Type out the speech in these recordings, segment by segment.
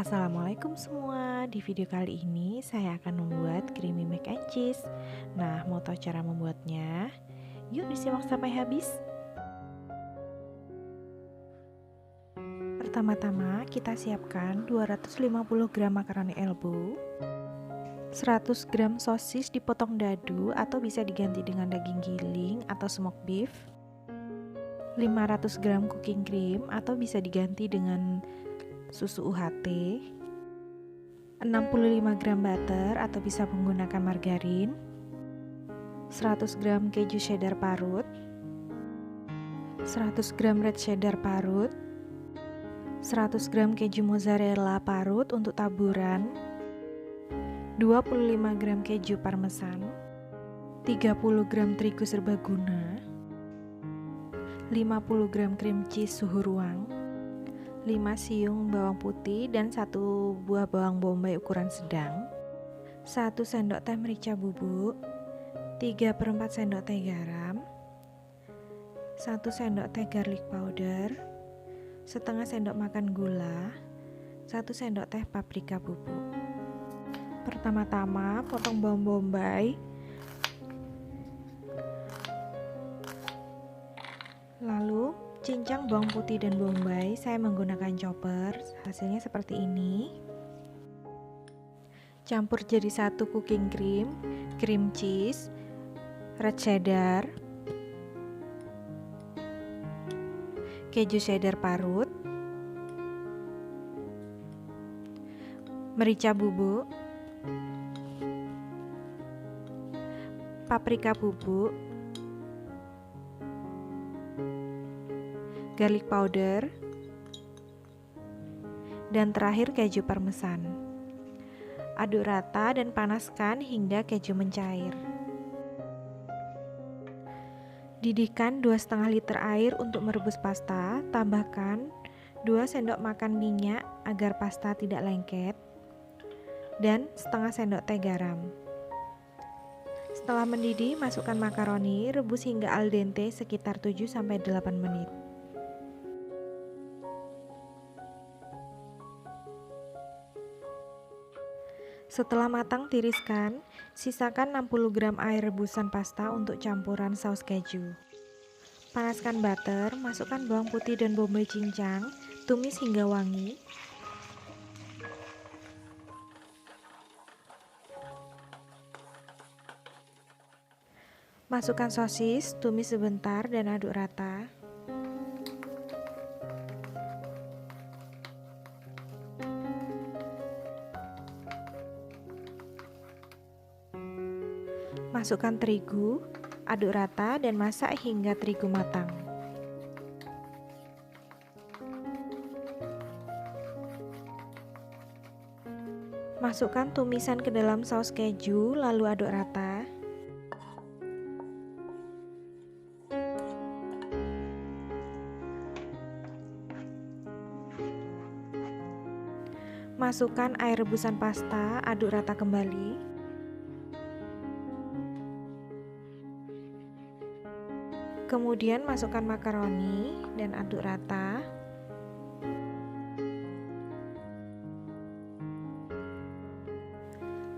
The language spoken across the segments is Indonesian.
Assalamualaikum semua. Di video kali ini saya akan membuat creamy mac and cheese. Nah, mau tahu cara membuatnya? Yuk disimak sampai habis. Pertama-tama kita siapkan 250 gram makaroni elbow, 100 gram sosis dipotong dadu atau bisa diganti dengan daging giling atau smoked beef, 500 gram cooking cream atau bisa diganti dengan susu UHT, 65 gram butter atau bisa menggunakan margarin, 100 gram keju cheddar parut, 100 gram red cheddar parut, 100 gram keju mozzarella parut untuk taburan, 25 gram keju parmesan, 30 gram terigu serbaguna, 50 gram cream cheese suhu ruang, 5 siung bawang putih dan 1 buah bawang bombay ukuran sedang, 1 sendok teh merica bubuk, 3/4 sendok teh garam, 1 sendok teh garlic powder, setengah sendok makan gula, 1 sendok teh paprika bubuk. Pertama-tama potong bawang bombay, lalu cincang bawang putih dan bombay. Saya menggunakan chopper, hasilnya seperti ini. Campur jadi satu cooking cream, cream cheese, red cheddar, keju cheddar parut, merica bubuk, paprika bubuk, garlic powder, dan terakhir keju parmesan. Aduk rata dan panaskan hingga keju mencair. Didihkan 2,5 liter air untuk merebus pasta. Tambahkan 2 sendok makan minyak agar pasta tidak lengket, dan setengah sendok teh garam. Setelah mendidih, masukkan makaroni, rebus hingga al dente sekitar 7-8 menit. Setelah matang, tiriskan. Sisakan 60 gram air rebusan pasta untuk campuran saus keju. Panaskan butter, masukkan bawang putih dan bombay cincang, tumis hingga wangi. Masukkan sosis, tumis sebentar dan aduk rata. Masukkan terigu, aduk rata dan masak hingga terigu matang. Masukkan tumisan ke dalam saus keju, lalu aduk rata. Masukkan air rebusan pasta, aduk rata kembali. Kemudian masukkan makaroni dan aduk rata.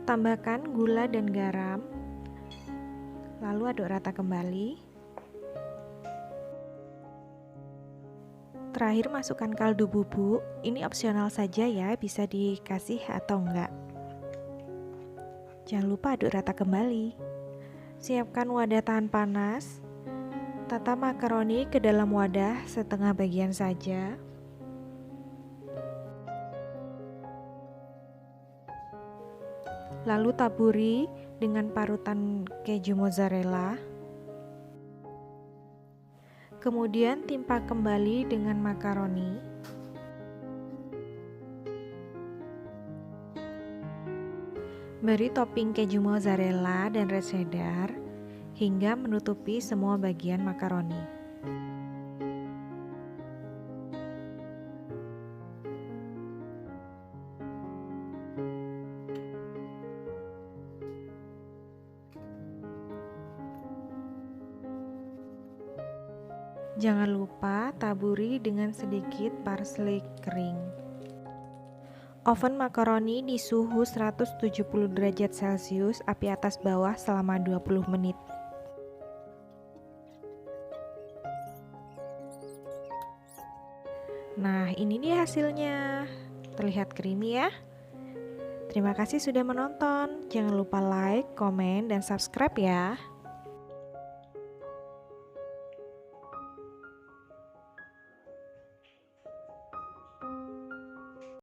Tambahkan gula dan garam, lalu aduk rata kembali. Terakhir masukkan kaldu bubuk. Ini opsional saja ya, bisa dikasih atau enggak. Jangan lupa aduk rata kembali. Siapkan wadah tahan panas. Tata makaroni ke dalam wadah setengah bagian saja. Lalu taburi dengan parutan keju mozzarella. Kemudian timpa kembali dengan makaroni. Beri topping keju mozzarella dan red cheddar hingga menutupi semua bagian makaroni. Jangan lupa taburi dengan sedikit parsley kering. Oven makaroni di suhu 170 derajat Celcius, api atas bawah selama 20 menit. Nah, ini dia hasilnya. Terlihat creamy ya. Terima kasih sudah menonton. Jangan lupa like, komen, dan subscribe ya.